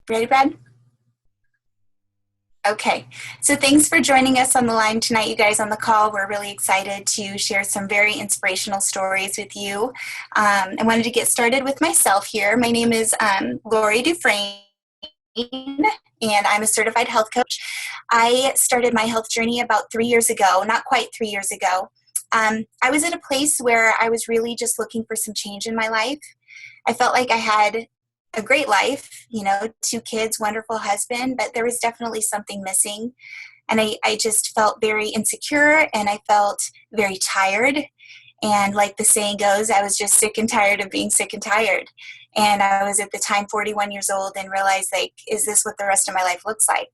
Ready, Brad? Okay, so thanks for joining us on the line tonight, you guys on the call. We're really excited to share some very inspirational stories with you. I wanted to get started with myself here. My name is Lori Dufresne, and I'm a certified health coach. I started my health journey about 3 years ago, not quite 3 years ago. I was at a place where I was really just looking for some change in my life. I felt like I had a great life, 2 kids, wonderful husband, but there was definitely something missing. And I just felt very insecure, and I felt very tired. And like the saying goes, I was just sick and tired of being sick and tired. And I was at the time 41 years old and realized, is this what the rest of my life looks like?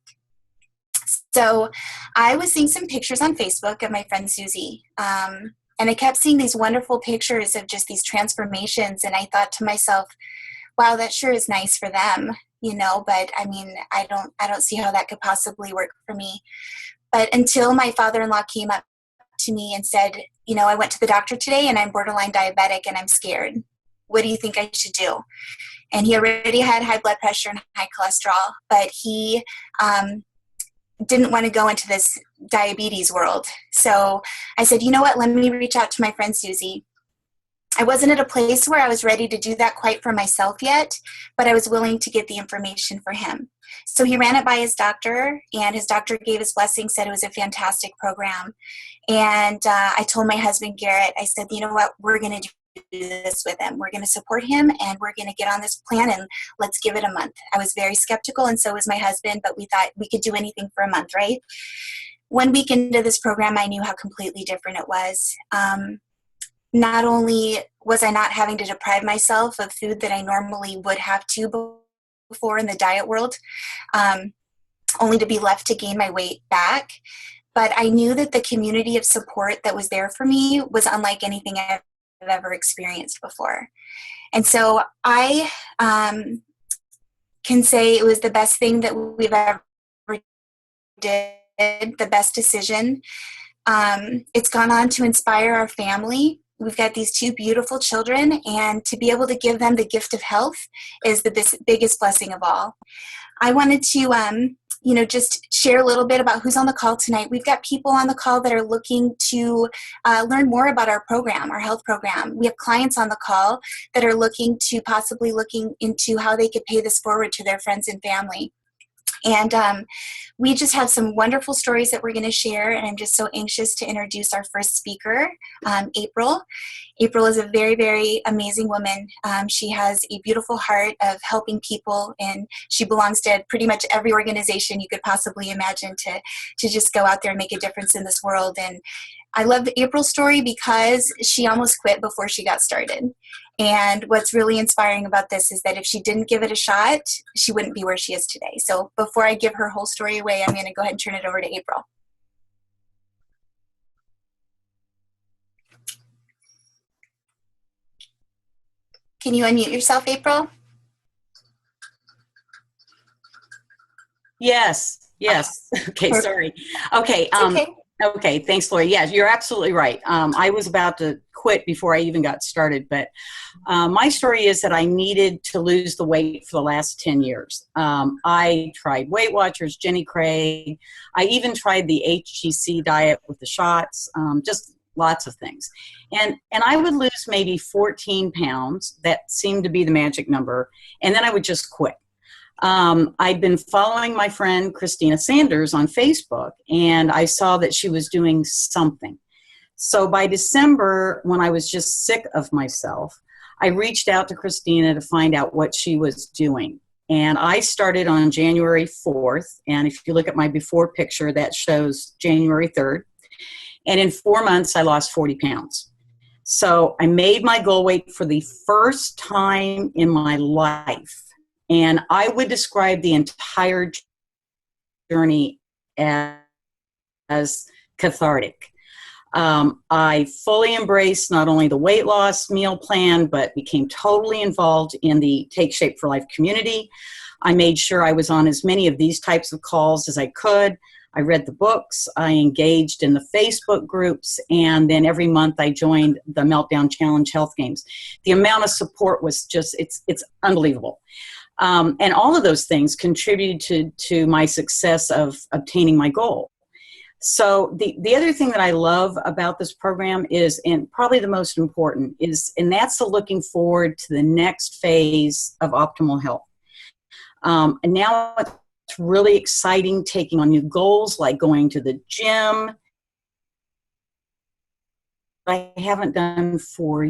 So I was seeing some pictures on Facebook of my friend Susie. And I kept seeing these wonderful pictures of just these transformations. And I thought to myself, wow, that sure is nice for them, but I mean, I don't see how that could possibly work for me. But until my father-in-law came up to me and said, I went to the doctor today and I'm borderline diabetic and I'm scared. What do you think I should do? And he already had high blood pressure and high cholesterol, but he didn't want to go into this diabetes world. So I said, you know what, let me reach out to my friend Susie. I wasn't at a place where I was ready to do that quite for myself yet, but I was willing to get the information for him. So he ran it by his doctor, and his doctor gave his blessing, said it was a fantastic program. And I told my husband, Garrett, I said, you know what, we're going to do this with him. We're going to support him, and we're going to get on this plan, and let's give it a month. I was very skeptical, and so was my husband, but we thought we could do anything for a month, right? 1 week into this program, I knew how completely different it was. Not only was I not having to deprive myself of food that I normally would have to before in the diet world, only to be left to gain my weight back, but I knew that the community of support that was there for me was unlike anything I've ever experienced before. And so I can say it was the best thing that we've ever did, the best decision. It's gone on to inspire our family. We've got these 2 beautiful children, and to be able to give them the gift of health is the biggest blessing of all. I wanted to, just share a little bit about who's on the call tonight. We've got people on the call that are looking to learn more about our program, our health program. We have clients on the call that are looking into how they could pay this forward to their friends and family. And we just have some wonderful stories that we're going to share, and I'm just so anxious to introduce our first speaker, April. April is a very, very amazing woman. She has a beautiful heart of helping people, and she belongs to pretty much every organization you could possibly imagine to just go out there and make a difference in this world. And I love April's story because she almost quit before she got started. And what's really inspiring about this is that if she didn't give it a shot, she wouldn't be where she is today. So before I give her whole story away, I'm going to go ahead and turn it over to April. Can you unmute yourself, April? Yes. Okay, sorry. Okay. Okay. Okay, thanks, Lori. Yes, you're absolutely right. I was about to quit before I even got started, but my story is that I needed to lose the weight for the last 10 years. I tried Weight Watchers, Jenny Craig. I even tried the HGC diet with the shots, just lots of things. And I would lose maybe 14 pounds. That seemed to be the magic number. And then I would just quit. I'd been following my friend Christina Sanders on Facebook, and I saw that she was doing something. So by December, when I was just sick of myself, I reached out to Christina to find out what she was doing. And I started on January 4th. And if you look at my before picture, that shows January 3rd. And in 4 months, I lost 40 pounds. So I made my goal weight for the first time in my life. And I would describe the entire journey as cathartic. I fully embraced not only the weight loss meal plan, but became totally involved in the Take Shape for Life community. I made sure I was on as many of these types of calls as I could. I read the books, I engaged in the Facebook groups, and then every month I joined the Meltdown Challenge Health Games. The amount of support was just, it's unbelievable. And all of those things contributed to my success of obtaining my goal. So the other thing that I love about this program is, and probably the most important is, and that's the looking forward to the next phase of optimal health. And now it's really exciting taking on new goals like going to the gym. I haven't done for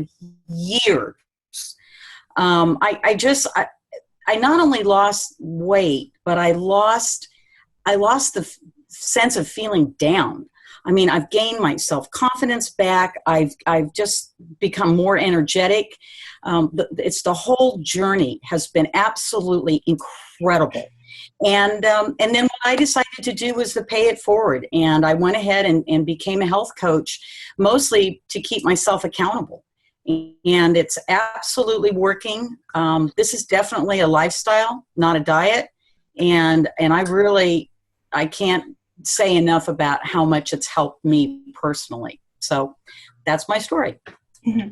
years. I not only lost weight, but I lost the sense of feeling down. I mean, I've gained my self-confidence back. I've just become more energetic. It's the whole journey has been absolutely incredible. And then what I decided to do was to pay it forward. And I went ahead and became a health coach, mostly to keep myself accountable. And it's absolutely working. This is definitely a lifestyle, not a diet. And I can't say enough about how much it's helped me personally. So that's my story. Mm-hmm.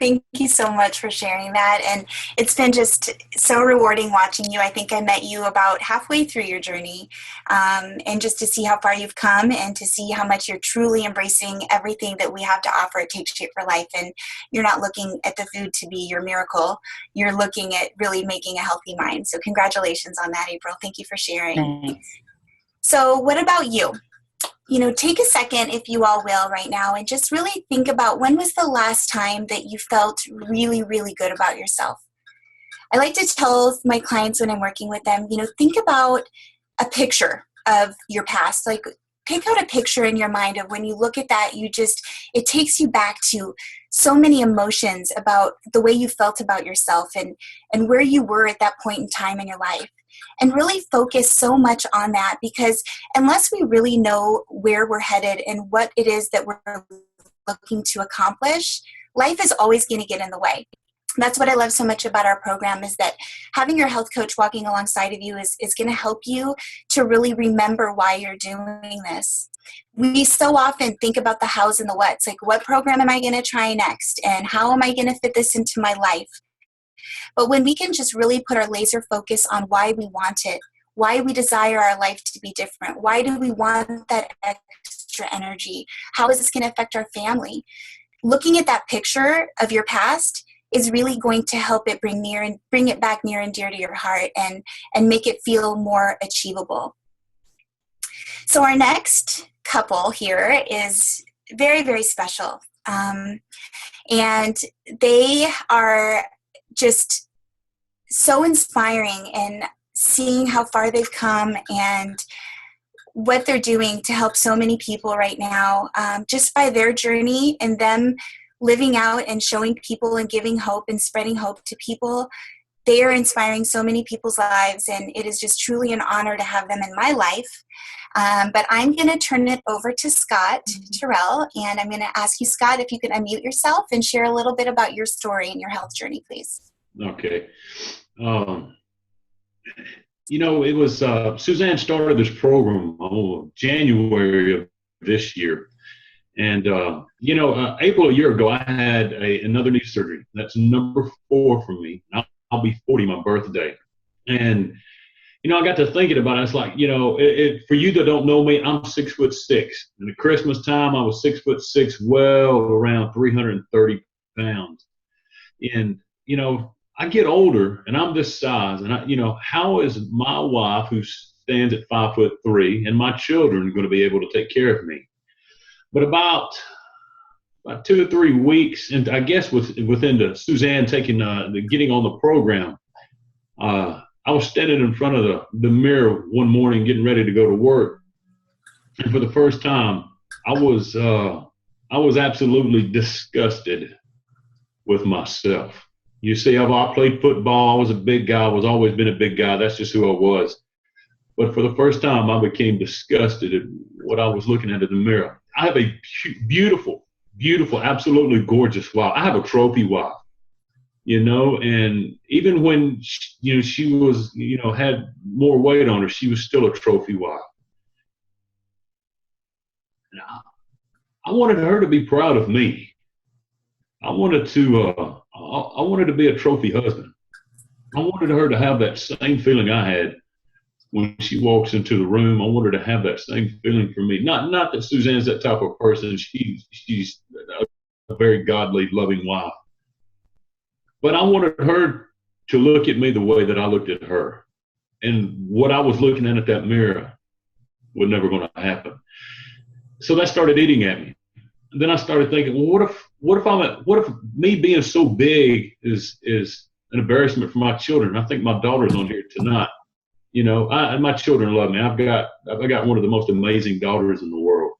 Thank you so much for sharing that. And it's been just so rewarding watching you. I think I met you about halfway through your journey. And just to see how far you've come and to see how much you're truly embracing everything that we have to offer at Take Shape for Life. And you're not looking at the food to be your miracle. You're looking at really making a healthy mind. So congratulations on that, April. Thank you for sharing. Thanks. So what about you? Take a second, if you all will, right now, and just really think about when was the last time that you felt really, really good about yourself. I like to tell my clients when I'm working with them, think about a picture of your past. Like, pick out a picture in your mind of when you look at that, it takes you back to so many emotions about the way you felt about yourself and where you were at that point in time in your life. And really focus so much on that, because unless we really know where we're headed and what it is that we're looking to accomplish, life is always going to get in the way. That's what I love so much about our program, is that having your health coach walking alongside of you is going to help you to really remember why you're doing this. We so often think about the hows and the whats, like what program am I going to try next and how am I going to fit this into my life? But when we can just really put our laser focus on why we want it, why we desire our life to be different, why do we want that extra energy, how is this going to affect our family? Looking at that picture of your past is really going to help it bring it back near and dear to your heart and make it feel more achievable. So our next couple here is very, very special. And they are just so inspiring, and seeing how far they've come and what they're doing to help so many people right now, just by their journey and them living out and showing people and giving hope and spreading hope to people. They are inspiring so many people's lives, and it is just truly an honor to have them in my life. But I'm going to turn it over to Scott Terrell, and I'm going to ask you, Scott, if you could unmute yourself and share a little bit about your story and your health journey, please. Okay. It was Suzanne started this program January of this year. And, April a year ago, I had another knee surgery. That's number 4 for me. I'll be 40 my birthday. And, I got to thinking about it. It's like, for you that don't know me, I'm 6'6". And at Christmas time, I was 6'6", well around 330 pounds. And, I get older and I'm this size, and how is my wife, who stands at 5'3", and my children going to be able to take care of me? But about 2 or 3 weeks, and I guess within Suzanne taking getting on the program, I was standing in front of the mirror one morning, getting ready to go to work, and for the first time, I was absolutely disgusted with myself. You see, I played football. I was a big guy. I've always been a big guy. That's just who I was. But for the first time, I became disgusted at what I was looking at in the mirror. I have a beautiful, beautiful, absolutely gorgeous wife. I have a trophy wife, and even when, she was, had more weight on her, she was still a trophy wife. And I wanted her to be proud of me. I wanted to be a trophy husband. I wanted her to have that same feeling I had when she walks into the room. I want her to have that same feeling for me. Not that Suzanne's that type of person. She's a very godly, loving wife. But I wanted her to look at me the way that I looked at her. And what I was looking at that mirror was never going to happen. So that started eating at me. And then I started thinking, well, what if me being so big is an embarrassment for my children? I think my daughter's on here tonight. You know, my children love me. I've got one of the most amazing daughters in the world.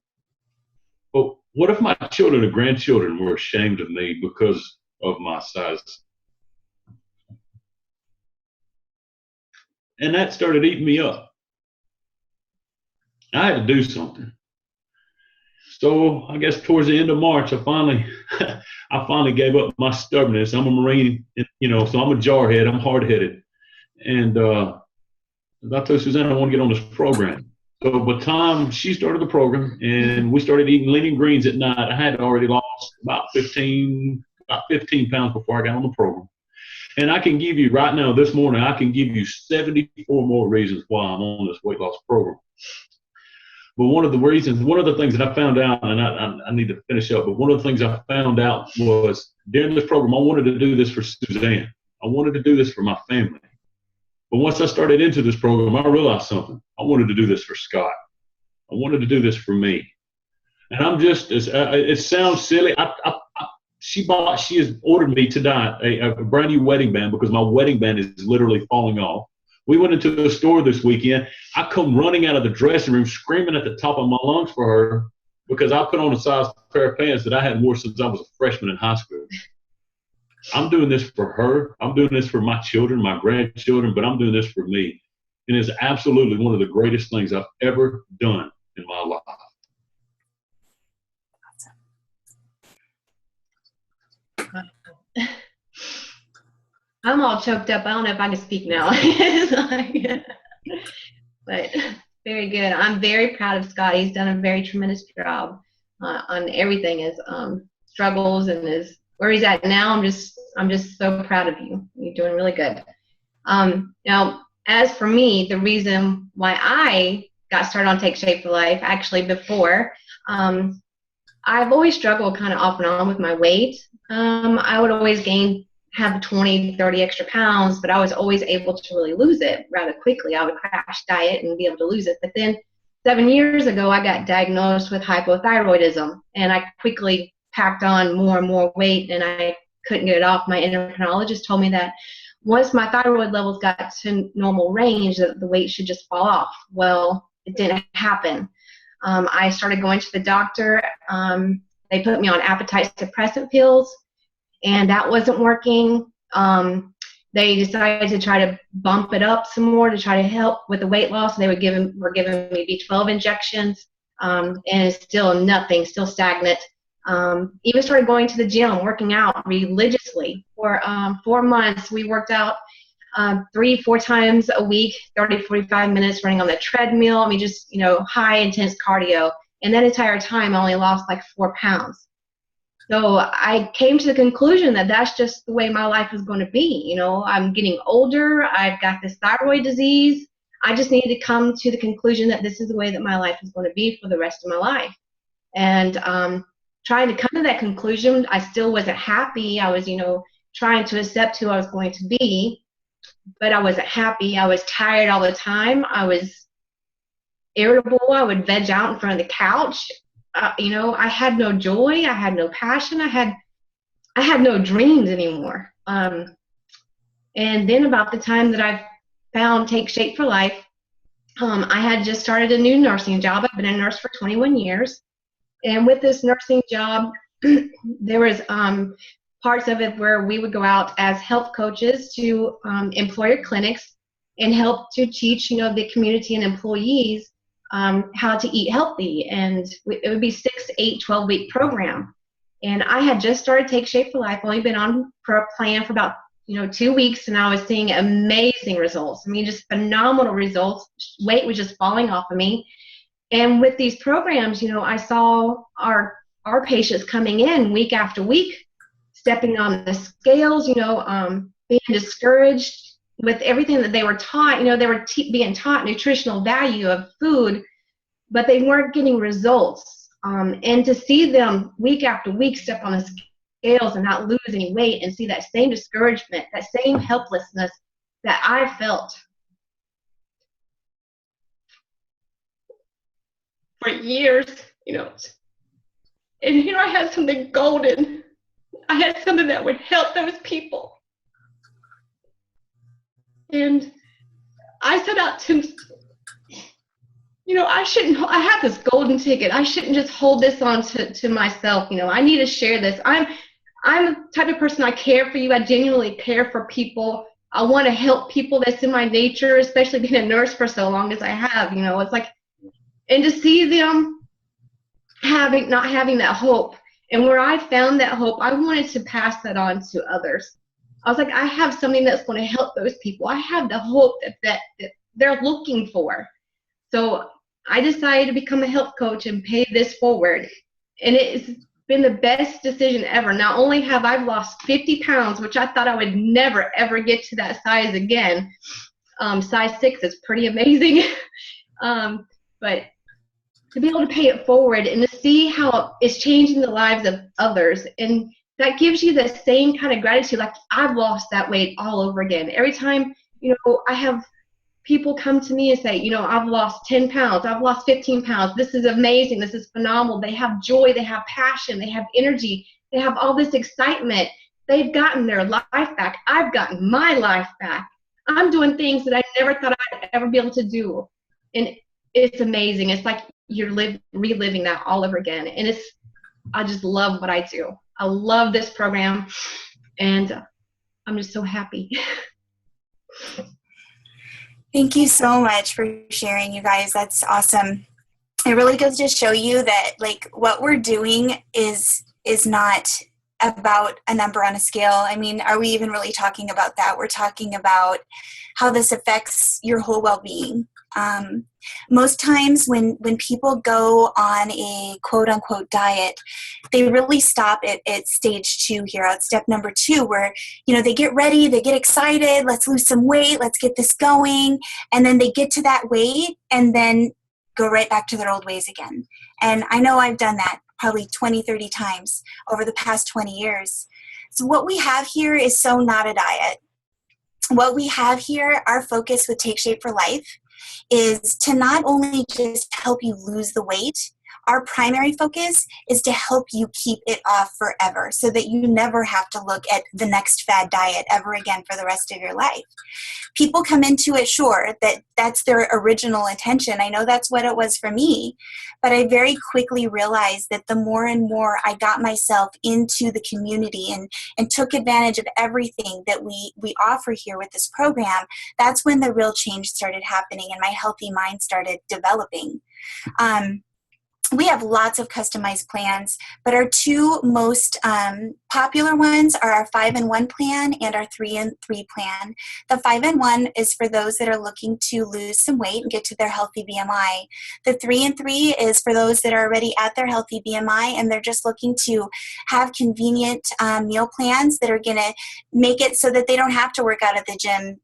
But what if my children and grandchildren were ashamed of me because of my size? And that started eating me up. I had to do something. So I guess towards the end of March, I finally gave up my stubbornness. I'm a Marine, you know, so I'm a jarhead. I'm hard-headed. And I told Suzanne I want to get on this program. So by the time she started the program and we started eating lean greens at night, I had already lost about 15 pounds before I got on the program. And I can give you right now, this morning, I can give you 74 more reasons why I'm on this weight loss program. But one of the things that I found out, and I need to finish up, but one of the things I found out was during this program, I wanted to do this for Suzanne. I wanted to do this for my family. But once I started into this program, I realized something. I wanted to do this for Scott. I wanted to do this for me. And I'm just, it sounds silly. She has ordered me tonight a brand new wedding band because my wedding band is literally falling off. We went into the store this weekend. I come running out of the dressing room screaming at the top of my lungs for her because I put on a size pair of pants that I hadn't worn since I was a freshman in high school. I'm doing this for her. I'm doing this for my children, my grandchildren, but I'm doing this for me. And it's absolutely one of the greatest things I've ever done in my life. I'm all choked up. I don't know if I can speak now. But very good. I'm very proud of Scott. He's done a very tremendous job on everything, his struggles and his where he's at now. I'm just so proud of you. You're doing really good. Now, as for me, the reason why I got started on Take Shape for Life, actually before, I've always struggled kind of off and on with my weight. I would always have 20, 30 extra pounds, but I was always able to really lose it rather quickly. I would crash diet and be able to lose it. But then 7 years ago, I got diagnosed with hypothyroidism, and I quickly packed on more and more weight, and I couldn't get it off. My endocrinologist told me that once my thyroid levels got to normal range, that the weight should just fall off. Well, it didn't happen. I started going to the doctor. They put me on appetite suppressant pills, and that wasn't working. They decided to try to bump it up some more to try to help with the weight loss. They were giving me B12 injections, and it's still nothing, still stagnant. Even started going to the gym, working out religiously. For 4 months, we worked out 3-4 times a week, 30-45 minutes running on the treadmill. I mean, just, high intense cardio. And that entire time, I only lost like 4 pounds. So I came to the conclusion that that's just the way my life is going to be. I'm getting older. I've got this thyroid disease. I just needed to come to the conclusion that this is the way that my life is going to be for the rest of my life. And trying to come to that conclusion, I still wasn't happy. I was, trying to accept who I was going to be, but I wasn't happy. I was tired all the time. I was irritable. I would veg out in front of the couch. I had no joy. I had no passion. I had no dreams anymore. And then about the time that I found Take Shape for Life, I had just started a new nursing job. I've been a nurse for 21 years. And with this nursing job, there was parts of it where we would go out as health coaches to employer clinics and help to teach, the community and employees how to eat healthy. And it would be 6, 8, 12-week program. And I had just started Take Shape for Life, only been on a plan for about 2 weeks, and I was seeing amazing results. I mean, just phenomenal results. Weight was just falling off of me. And with these programs, I saw our patients coming in week after week, stepping on the scales, being discouraged, with everything that they were taught. They were being taught nutritional value of food, but they weren't getting results. And to see them week after week step on the scales and not lose any weight, and see that same discouragement, that same helplessness that I felt for years, and here I had something golden. I had something that would help those people. And I set out to, I have this golden ticket. I shouldn't just hold this on to myself. I need to share this. I'm the type of person, I care for you. I genuinely care for people. I want to help people. That's in my nature, especially being a nurse for so long as I have. It's like, and to see them not having that hope, and where I found that hope, I wanted to pass that on to others. I was like, I have something that's going to help those people. I have the hope that they're looking for. So I decided to become a health coach and pay this forward. And it's been the best decision ever. Not only have I lost 50 pounds, which I thought I would never, ever get to that size again. Size 6 is pretty amazing. But to be able to pay it forward and to see how it's changing the lives of others, and that gives you the same kind of gratitude. Like, I've lost that weight all over again. Every time, I have people come to me and say, I've lost 10 pounds, I've lost 15 pounds. This is amazing. This is phenomenal. They have joy. They have passion. They have energy. They have all this excitement. They've gotten their life back. I've gotten my life back. I'm doing things that I never thought I'd ever be able to do. And it's amazing. It's like you're reliving that all over again. And I just love what I do. I love this program, and I'm just so happy. Thank you so much for sharing, you guys. That's awesome. It really goes to show you that, like, what we're doing is not about a number on a scale. I mean, are we even really talking about that? We're talking about how this affects your whole well-being. Most times when people go on a quote-unquote diet, they really stop at stage 2 here, at step number 2, where, they get ready, they get excited, let's lose some weight, let's get this going, and then they get to that weight and then go right back to their old ways again. And I know I've done that probably 20, 30 times over the past 20 years. So what we have here is so not a diet. What we have here, our focus with Take Shape for Life, is to not only just help you lose the weight. Our primary focus is to help you keep it off forever, so that you never have to look at the next fad diet ever again for the rest of your life. People come into it, sure, that's their original intention. I know that's what it was for me, but I very quickly realized that the more and more I got myself into the community and took advantage of everything that we offer here with this program, that's when the real change started happening and my healthy mind started developing. We have lots of customized plans, but our 2 most popular ones are our 5-in-1 plan and our 3-in-3 plan. The 5-in-1 is for those that are looking to lose some weight and get to their healthy BMI. The 3-in-3 is for those that are already at their healthy BMI and they're just looking to have convenient meal plans that are going to make it so that they don't have to work out at the gym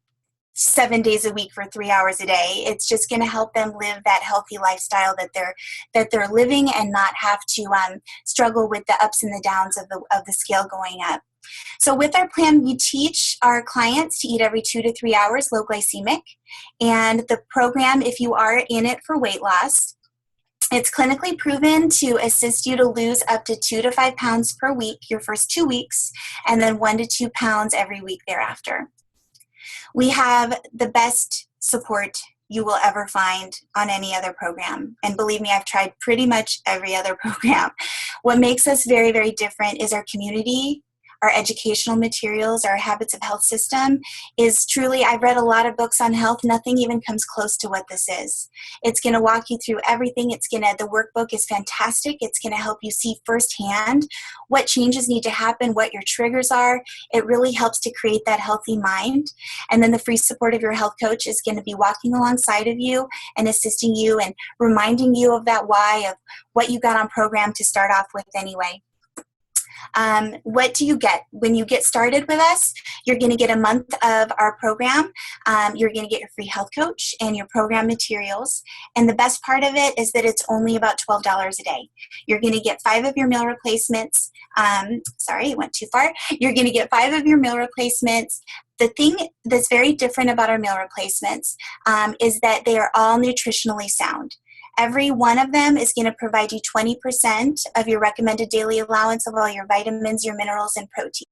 7 days a week for 3 hours a day. It's just going to help them live that healthy lifestyle that they're living, and not have to struggle with the ups and the downs of the scale going up. So with our plan, we teach our clients to eat every 2 to 3 hours, low glycemic. And the program, if you are in it for weight loss, it's clinically proven to assist you to lose up to 2 to 5 pounds per week your first 2 weeks, and then 1 to 2 pounds every week thereafter. We have the best support you will ever find on any other program. And believe me, I've tried pretty much every other program. What makes us very, very different is our community, our educational materials, our habits of health system is truly, I've read a lot of books on health. Nothing even comes close to what this is. It's going to walk you through everything. The workbook is fantastic. It's going to help you see firsthand what changes need to happen, what your triggers are. It really helps to create that healthy mind. And then the free support of your health coach is going to be walking alongside of you and assisting you and reminding you of that why, of what you got on program to start off with anyway. What do you get? When you get started with us, you're going to get a month of our program. You're going to get your free health coach and your program materials. And the best part of it is that it's only about $12 a day. You're going to get 5 of your meal replacements. Sorry, it went too far. You're going to get 5 of your meal replacements. The thing that's very different about our meal replacements is that they are all nutritionally sound. Every one of them is going to provide you 20% of your recommended daily allowance of all your vitamins, your minerals, and protein.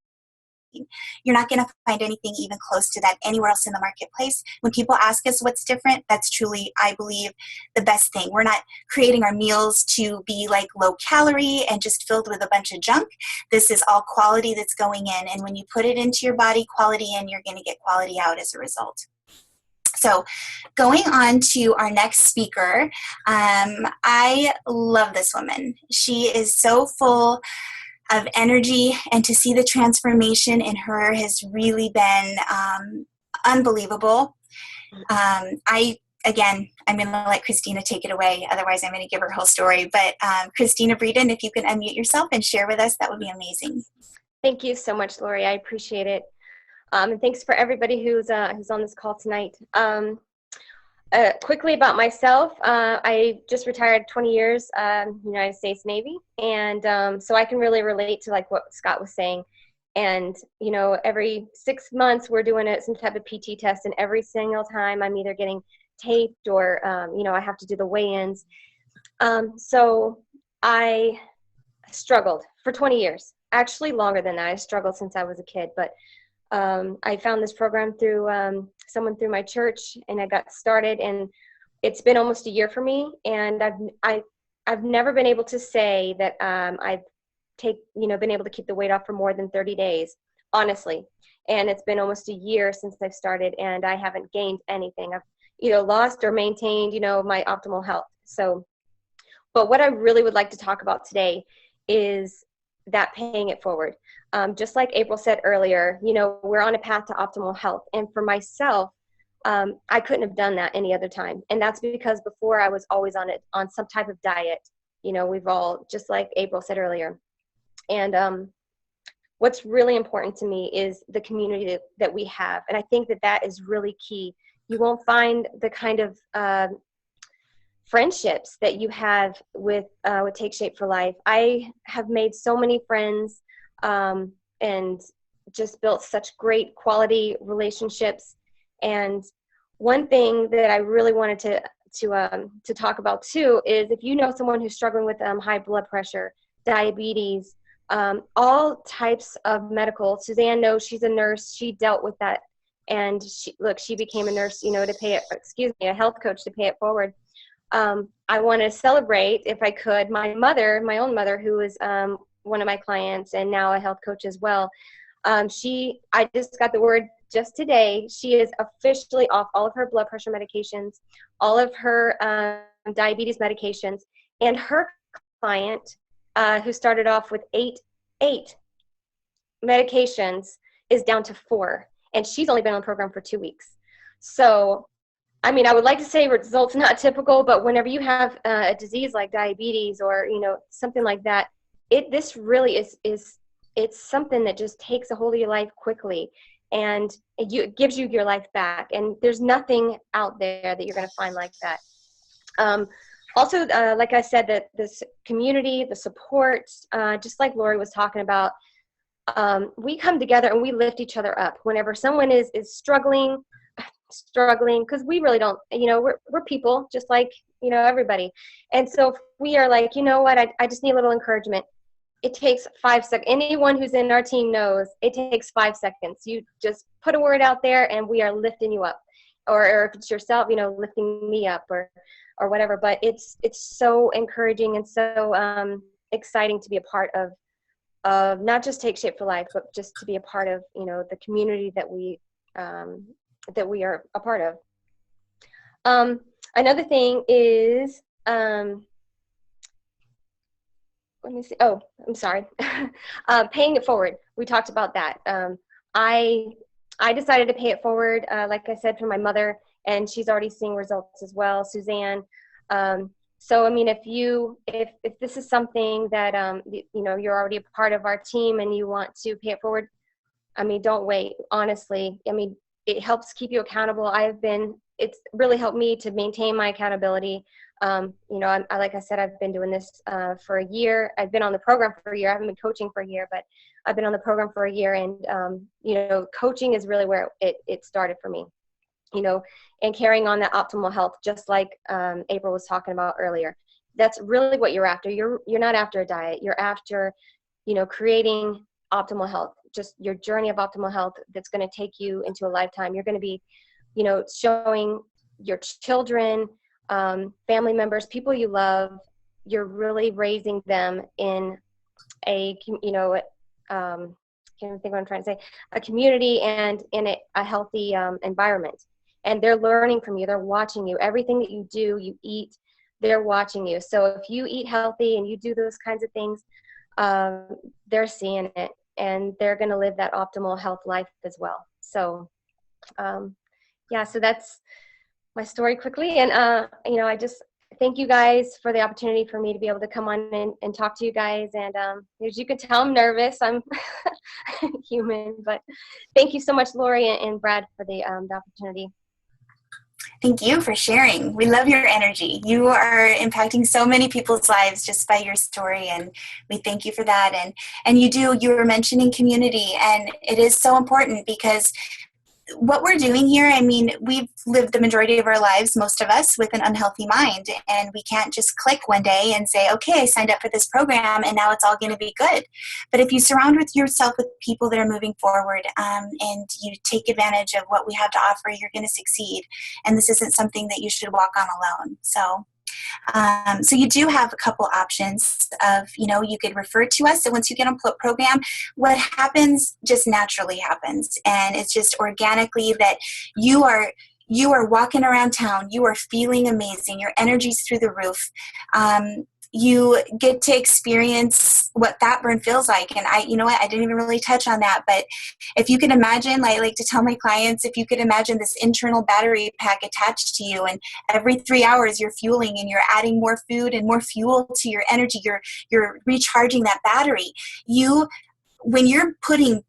You're not going to find anything even close to that anywhere else in the marketplace. When people ask us what's different, that's truly, I believe, the best thing. We're not creating our meals to be like low calorie and just filled with a bunch of junk. This is all quality that's going in. And when you put it into your body, quality in, you're going to get quality out as a result. So going on to our next speaker, I love this woman. She is so full of energy, and to see the transformation in her has really been unbelievable. I'm going to let Christina take it away. Otherwise, I'm going to give her whole story. But Christina Breeden, if you can unmute yourself and share with us, that would be amazing. Thank you so much, Lori. I appreciate it. And thanks for everybody who's on this call tonight. Quickly about myself, I just retired 20 years United States Navy, and so I can really relate to like what Scott was saying. And every 6 months we're doing some type of PT test, and every single time I'm either getting taped or I have to do the weigh-ins. So I struggled for 20 years, actually longer than that. I struggled since I was a kid, but I found this program through someone through my church, and I got started, and it's been almost a year for me. And I've never been able to say that I've been able to keep the weight off for more than 30 days, honestly. And it's been almost a year since I've started, and I haven't gained anything. I've either lost or maintained, my optimal health. So, but what I really would like to talk about today is that paying it forward. Just like April said earlier, we're on a path to optimal health. And for myself, I couldn't have done that any other time. And that's because before I was always on some type of diet. We've all, just like April said earlier. And what's really important to me is the community that we have. And I think that is really key. You won't find the kind of friendships that you have with Take Shape for Life. I have made so many friends and just built such great quality relationships. And one thing that I really wanted to talk about too is if you know someone who's struggling with high blood pressure, diabetes, all types of medical. Suzanne knows, she's a nurse. She dealt with that, and she became a nurse, a health coach to pay it forward. I want to celebrate, if I could, my own mother, who is one of my clients and now a health coach as well. I just got the word just today. She is officially off all of her blood pressure medications, all of her diabetes medications, and her client, who started off with eight medications, is down to 4, and she's only been on the program for 2 weeks. So, I mean, I would like to say results not typical, but whenever you have a disease like diabetes or, something like that, this really it's something that just takes a hold of your life quickly, and it gives you your life back. And there's nothing out there that you're going to find like that. Also, like I said, that this community, the support, just like Lori was talking about, we come together and we lift each other up. Whenever someone is struggling, because we really don't, we're people just like, everybody. And so if we are like, what, I just need a little encouragement. It takes 5 seconds. Anyone who's in our team knows it takes 5 seconds. You just put a word out there and we are lifting you up. Or if it's yourself, lifting me up or whatever. But it's so encouraging and so exciting to be a part of not just Take Shape for Life, but just to be a part of, the community that we are a part of. Another thing is, let me see. Oh, I'm sorry. Paying it forward. We talked about that. I decided to pay it forward, like I said, for my mother, and she's already seeing results as well. Suzanne, So, I mean, if this is something that, you're already a part of our team and you want to pay it forward, I mean, don't wait, honestly. I mean, it helps keep you accountable. It's really helped me to maintain my accountability. Like I said, I've been doing this for a year. I've been on the program for a year. I haven't been coaching for a year, but I've been on the program for a year. And, coaching is really where it started for me, and carrying on that optimal health, just like April was talking about earlier. That's really what you're after. You're not after a diet. You're after, creating optimal health, just your journey of optimal health that's going to take you into a lifetime. You're going to be, showing your children, family members, people you love, you're really raising them in a, can't think what I'm trying to say, a community and in a healthy environment. And they're learning from you. They're watching you. Everything that you do, you eat, they're watching you. So if you eat healthy and you do those kinds of things, they're seeing it, and they're going to live that optimal health life as well. So, so that's my story quickly. And, I just thank you guys for the opportunity for me to be able to come on and talk to you guys. And as you can tell, I'm nervous. I'm human, but thank you so much, Lori and Brad, for the opportunity. Thank you for sharing. We love your energy. You are impacting so many people's lives just by your story, and we thank you for that. And you were mentioning community, and it is so important because what we're doing here, I mean, we've lived the majority of our lives, most of us, with an unhealthy mind, and we can't just click one day and say, okay, I signed up for this program and now it's all going to be good. But if you surround yourself with people that are moving forward, and you take advantage of what we have to offer, you're going to succeed. And this isn't something that you should walk on alone. So you do have a couple options of, you could refer to us. So once you get on program, what happens just naturally happens. And it's just organically that you are walking around town. You are feeling amazing. Your energy's through the roof. You get to experience what fat burn feels like. And I didn't even really touch on that, but if you could imagine, I like to tell my clients, if you could imagine this internal battery pack attached to you, and every 3 hours you're fueling and you're adding more food and more fuel to your energy, you're recharging that battery. When you're putting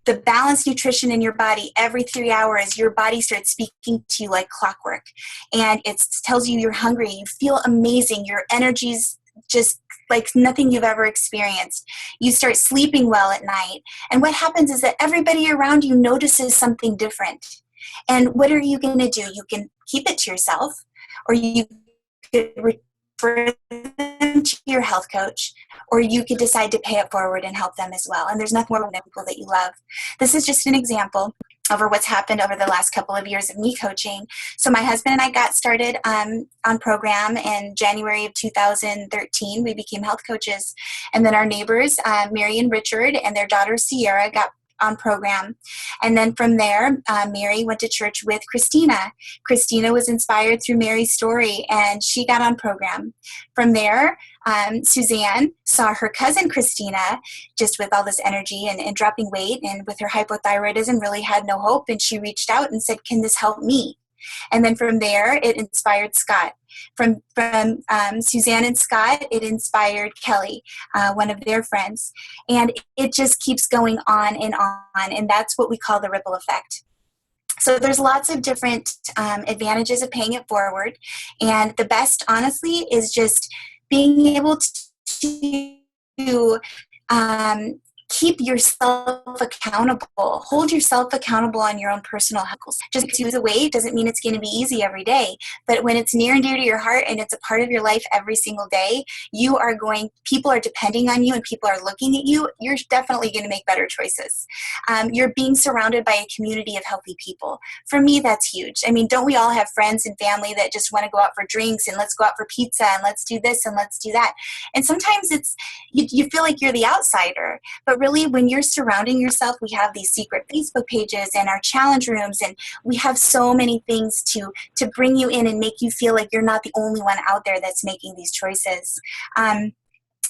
the balanced nutrition in your body every 3 hours, your body starts speaking to you like clockwork, and it tells you you're hungry. You feel amazing. Your energy's just like nothing you've ever experienced. You start sleeping well at night. And what happens is that everybody around you notices something different. And what are you going to do? You can keep it to yourself, or you could refer them to your health coach, or you could decide to pay it forward and help them as well. And there's nothing more than people that you love. This is just an example over what's happened over the last couple of years of me coaching. So my husband and I got started on program in January of 2013. We became health coaches. And then our neighbors, Mary and Richard, and their daughter Sierra, got on program. And then from there, Mary went to church with Christina. Christina was inspired through Mary's story, and she got on program. From there, Suzanne saw her cousin Christina just with all this energy and dropping weight, and with her hypothyroidism really had no hope, and she reached out and said, can this help me? And then from there, it inspired Scott. From Suzanne and Scott, it inspired Kelly, one of their friends. And it just keeps going on, and that's what we call the ripple effect. So there's lots of different advantages of paying it forward. And the best, honestly, is just being able to keep yourself accountable. Hold yourself accountable on your own personal health goals. Just because you lose weight doesn't mean it's going to be easy every day. But when it's near and dear to your heart and it's a part of your life every single day, people are depending on you and people are looking at you, you're definitely going to make better choices. You're being surrounded by a community of healthy people. For me, that's huge. I mean, don't we all have friends and family that just want to go out for drinks and let's go out for pizza and let's do this and let's do that. And sometimes you feel like you're the outsider. But really, when you're surrounding yourself, we have these secret Facebook pages and our challenge rooms, and we have so many things to bring you in and make you feel like you're not the only one out there that's making these choices.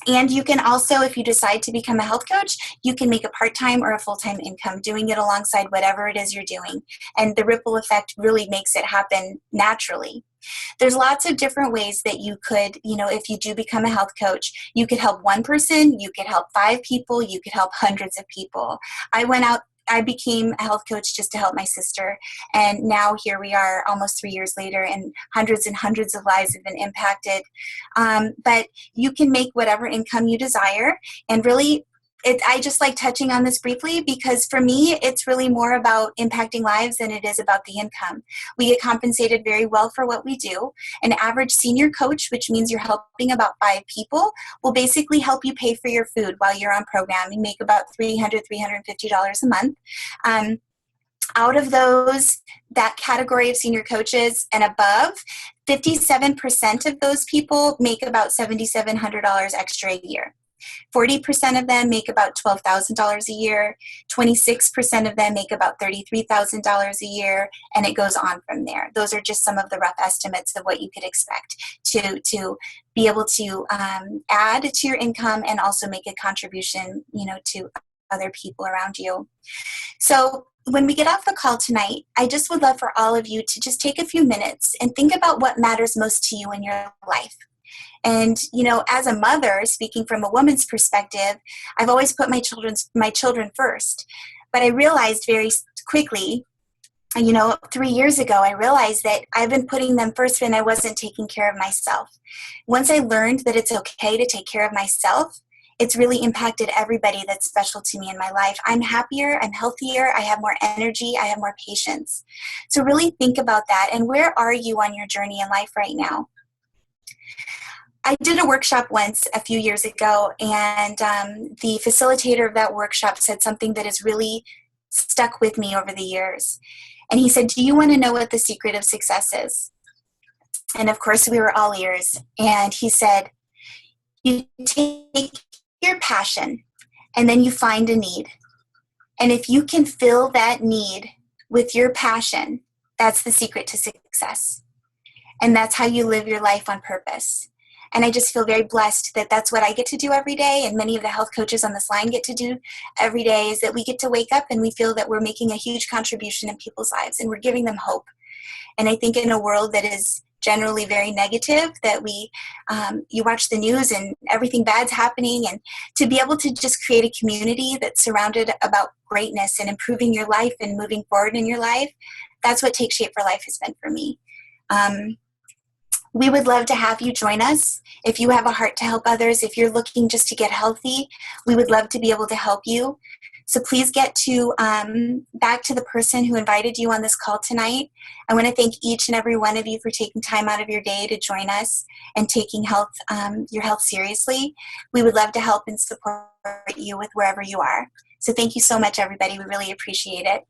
And you can also, if you decide to become a health coach, you can make a part-time or a full-time income doing it alongside whatever it is you're doing. And the ripple effect really makes it happen naturally. There's lots of different ways that you could, if you do become a health coach, you could help one person, you could help 5 people, you could help hundreds of people. I became a health coach just to help my sister, and now here we are almost 3 years later, and hundreds of lives have been impacted. But you can make whatever income you desire, and really, I just like touching on this briefly because for me, it's really more about impacting lives than it is about the income. We get compensated very well for what we do. An average senior coach, which means you're helping about 5 people, will basically help you pay for your food while you're on program. You make about $350 a month. Out of that category of senior coaches and above, 57% of those people make about $7,700 extra a year. 40% of them make about $12,000 a year, 26% of them make about $33,000 a year, and it goes on from there. Those are just some of the rough estimates of what you could expect to be able to add to your income and also make a contribution, to other people around you. So when we get off the call tonight, I just would love for all of you to just take a few minutes and think about what matters most to you in your life. And, as a mother, speaking from a woman's perspective, I've always put my children first. But I realized very quickly, 3 years ago, I realized that I've been putting them first when I wasn't taking care of myself. Once I learned that it's okay to take care of myself, it's really impacted everybody that's special to me in my life. I'm happier, I'm healthier, I have more energy, I have more patience. So really think about that. And where are you on your journey in life right now? I did a workshop once a few years ago, and the facilitator of that workshop said something that has really stuck with me over the years. And he said, "Do you want to know what the secret of success is?" And of course, we were all ears. And he said, "You take your passion, and then you find a need. And if you can fill that need with your passion, that's the secret to success. And that's how you live your life on purpose." And I just feel very blessed that that's what I get to do every day, and many of the health coaches on this line get to do every day, is that we get to wake up and we feel that we're making a huge contribution in people's lives and we're giving them hope. And I think in a world that is generally very negative, that you watch the news and everything bad's happening, and to be able to just create a community that's surrounded about greatness and improving your life and moving forward in your life, that's what Take Shape for Life has been for me. We would love to have you join us. If you have a heart to help others, if you're looking just to get healthy, we would love to be able to help you. So please get back to the person who invited you on this call tonight. I want to thank each and every one of you for taking time out of your day to join us and taking your health seriously. We would love to help and support you with wherever you are. So thank you so much, everybody. We really appreciate it.